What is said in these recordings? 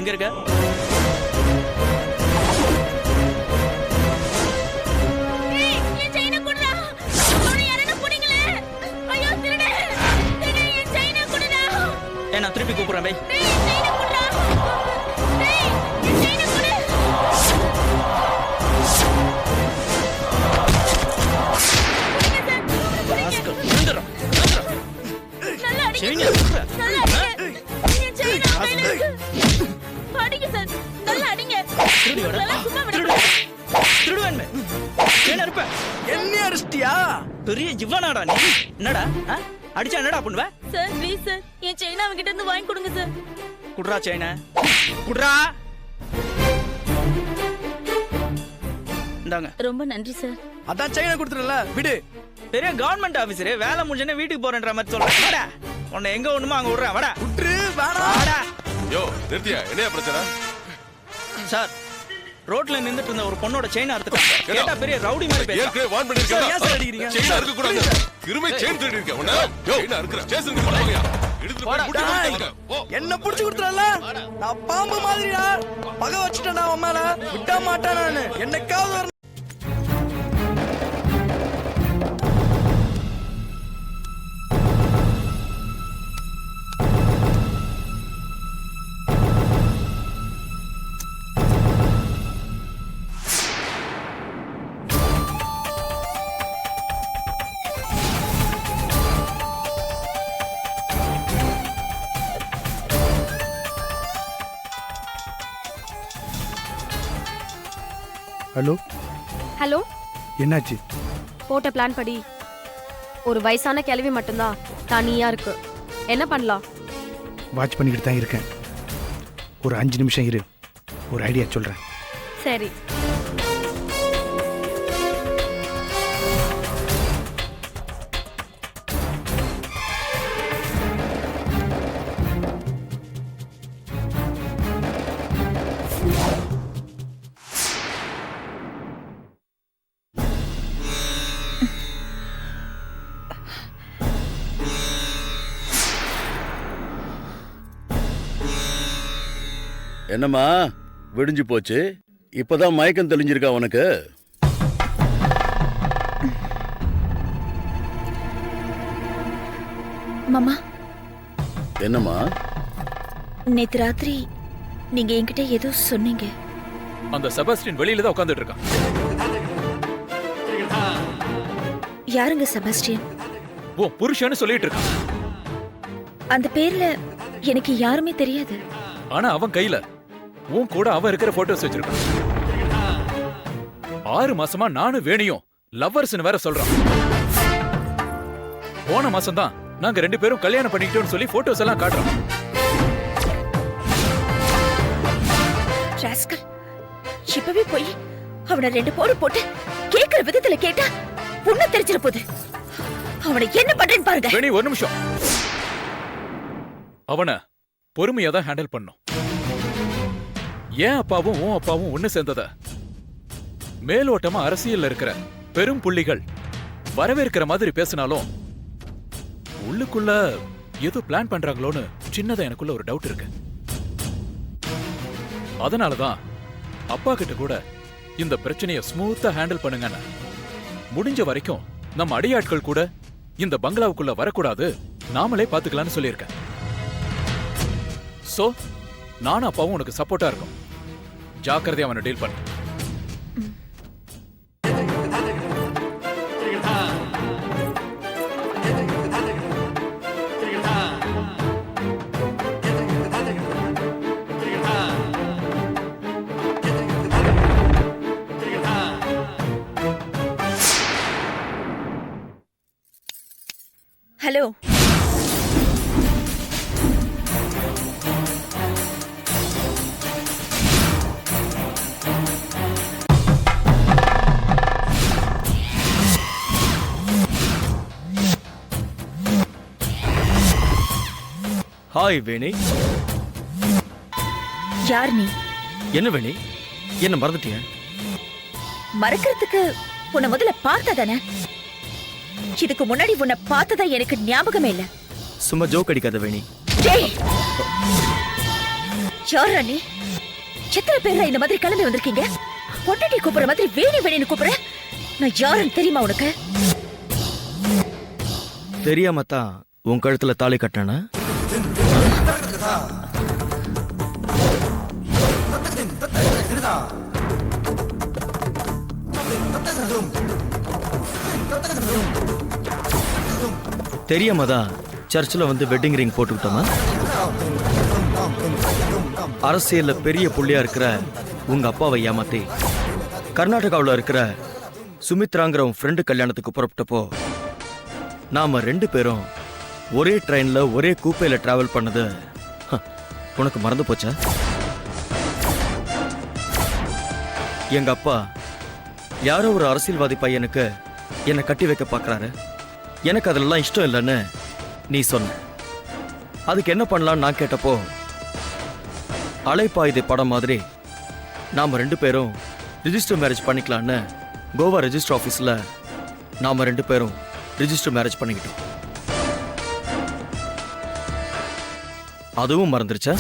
எங்க இருக்க? நான் திருப்பி கூப்பிடுறேன் பை. பெரிய இவனாடா நீ? என்னடா அடிச்சா என்னடா பண்ணுவ? சார் ப்ளீஸ் சார் என் செயினை அவங்கிட்ட இருந்து வாங்கி கொடுங்க சார். குட்ரா செயினை குட்ரா. இந்தாங்க. ரொம்ப நன்றி சார். அதான் செயினை கொடுத்துறல விடு. பெரிய கவர்மெண்ட் ஆபீசரே, வேலை முடிஞ்சனே வீட்டுக்கு போறேன்ற மாதிரி சொல்றேன். வாடா, உன்னை எங்க ஒண்ணுமோ அங்க விடுறேன். வாடா விட்டுரு. வாடா வாடா. யோ நிறுத்தியா, என்ன பிரச்சனை? சார், ரோட்ல நின்னுட்டு இருந்த ஒரு பொண்ணோட செயின் அறுத்துட்டாங்க. கேட்டா பெரிய ரவுடி மாதிரி பேசுறான். ஏற்கனவே வார்ன் பண்ணிருக்கேன். ஏன் சார் அடிக்கிறீங்க? செயின் அறுக்க கூடாது. கிருமை செயின் திருடி இருக்க. உன்ன யோ என்ன அறுக்குற? ஸ்டேஷனுக்கு போறியா? எடுத்து போய் முடி. என்ன புடிச்சு கொடுத்துறல? நான் பாம்பு மாதிரிடா. பகை வச்சிட்டேன்டா உன் மேல. விட மாட்டேன் நானு. என்னைக்காவது ஒரு ஹலோ ஹலோ, என்னாச்சு? போட்ட பிளான் படி ஒரு வயசான கிழவி மட்டும்தான் தனியா இருக்கு. என்ன பண்ணலாம்? வாட்ச் பண்ணிக்கிட்டு தான் இருக்கேன். ஒரு 5 நிமிஷம் இரு, ஒரு ஐடியா சொல்கிறேன். சரி. என்னம்மா விடிஞ்சு போச்சு, இப்பதான் மயக்கம் தெளிஞ்சிருக்கா உனக்கு? மாமா, என்னம்மா? நேத்து ராத்திரி நீங்க என்கிட்ட ஏதோ சொன்னீங்க. அந்த செபாஸ்டியன் வெளியில தான் உட்கார்ந்துட்டு இருக்கான். யாருங்க செபாஸ்டியன்? ஓ புருஷன்னு சொல்லிட்டு இருக்கான். அந்த பேர்ல எனக்கு யாருமே தெரியாது. ஆனா அவன் கையில உன் கூட அவன் இருக்கிற போட்டோஸ் வச்சிருக்கான். 6 மாசமா நானும் வேணியும் லவ்வர்ஸ்னு வேற சொல்றான். போன மாசம் தான் நாங்க 2 பேரும் கல்யாணம் பண்ணிக்கிட்டோம்னு சொல்லி போட்டோஸ் எல்லாம் காட்டுறோம். ராஸ்கல், இப்பவே போய் அவனை 2 போடு போட்டு கேக்குற விதத்துல கேட்டா புண்ணு தெரிச்சிட போகுது. அவனை என்ன பண்றேன்னு பாருங்க. வேணி ஒரு நிமிஷம். அவனை பொறுமையா தான் ஹேண்டில் பண்ணும். ஏன் அப்பாவும் உன் அப்பாவும் ஒண்ணு சேர்ந்தத மேலோட்டமா அரசியல்ல இருக்கிற பெரும் புள்ளிகள் வரவேற்கிற மாதிரி பேசினாலும் உள்ளுக்குள்ள ஏதோ பிளான் பண்றாங்களோன்னு சின்னதா எனக்குள்ள ஒரு டவுட் இருக்கு. அதனாலதான் அப்பா கிட்ட கூட இந்த பிரச்சனைய ஸ்மூத்தா ஹேண்டில் பண்ணுங்கன்னு, முடிஞ்ச வரைக்கும் நம்ம அடியாட்கள் கூட இந்த பங்களாவுக்குள்ள வரக்கூடாது, நாமளே பாத்துக்கலாம்னு சொல்லியிருக்கேன். சோ நானும் அப்பாவும் உனக்கு சப்போர்ட்டா இருக்கும். ஜாக்கிரதையா அவனை டீல் பண்ணு. ஹலோ, ஹாய் வேணி. யார் நீ? என்ன வேணி, என்ன மறந்துட்டிய? மறக்கிறதுக்கு உன்னை முதல்ல பார்த்ததானே? இதுக்கு முன்னாடி உன்னை பார்த்ததா எனக்கு ஞாபகமே இல்ல. சும்மா ஜோக் அடிக்காத வேணி. டேய், யாரா நீ? எத்தனை பேரா இந்த மாதிரி கிளம்பி வந்திருக்கீங்க? பொட்டாட்டி கூப்பிடுற மாதிரி வேணி வேணின்னு கூப்பிடுற? நான் யாருன்னு தெரியுமா உனக்கு? தெரியாம தான் உன் கழுத்துல தாலி கட்டினா? தெரியாம தான் சர்ச்சில் வந்து வெட்டிங் ரிங் போட்டுக்கிட்டோமா? அரசியல்ல பெரிய புள்ளியா இருக்கிற உங்க அப்பாவை ஏமாத்தி கர்நாடகாவில் இருக்கிற சுமித்ராங்கிற உன் ஃப்ரெண்டு கல்யாணத்துக்கு புறப்பட்டப்போ நாம 2 பேரும் ஒரே ட்ரெயின்ல ஒரே கூப்பையில டிராவல் பண்ணது உனக்கு மறந்து போச்சா? எங்க அப்பா யாரோ ஒரு அரசியல்வாதி பையனுக்கு என்னை கட்டி வைக்க பார்க்கறாரு, எனக்கு அதெல்லாம் இஷ்டம் இல்லைன்னு நீ சொன்ன. அதுக்கு என்ன பண்ணலான்னு நான் கேட்டப்போ அலைப்பாயுதை படம் மாதிரி நாம 2 பேரும் ரிஜிஸ்டர் மேரேஜ் பண்ணிக்கலான்னு கோவா ரெஜிஸ்டர் ஆஃபீஸில் நாம 2 பேரும் ரிஜிஸ்டர் மேரேஜ் பண்ணிக்கிட்டோம். அதுவும் மறந்துருச்சா?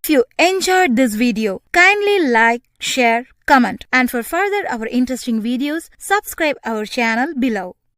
If you enjoyed this video, kindly like, share, comment, and for further our interesting videos, subscribe our channel below.